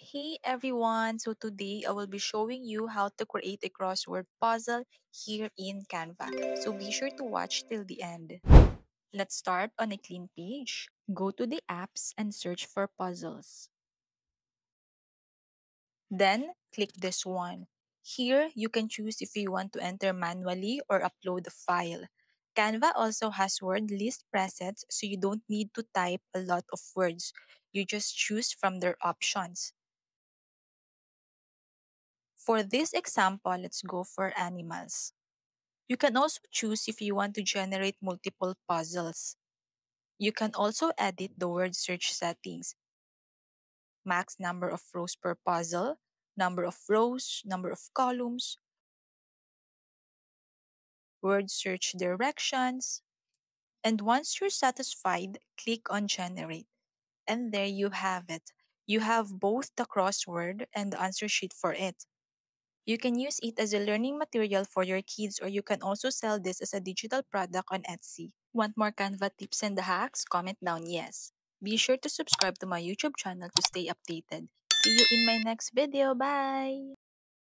Hey everyone, so today I will be showing you how to create a crossword puzzle here in Canva. So be sure to watch till the end. Let's start on a clean page. Go to the apps and search for puzzles. Then click this one. Here you can choose if you want to enter manually or upload a file. Canva also has word list presets so you don't need to type a lot of words. You just choose from their options. For this example, let's go for animals. You can also choose if you want to generate multiple puzzles. You can also edit the word search settings, max number of rows per puzzle, number of rows, number of columns, word search directions. And once you're satisfied, click on generate. And there you have it. You have both the crossword and the answer sheet for it. You can use it as a learning material for your kids, or you can also sell this as a digital product on Etsy. Want more Canva tips and hacks? Comment down yes. Be sure to subscribe to my YouTube channel to stay updated. See you in my next video. Bye!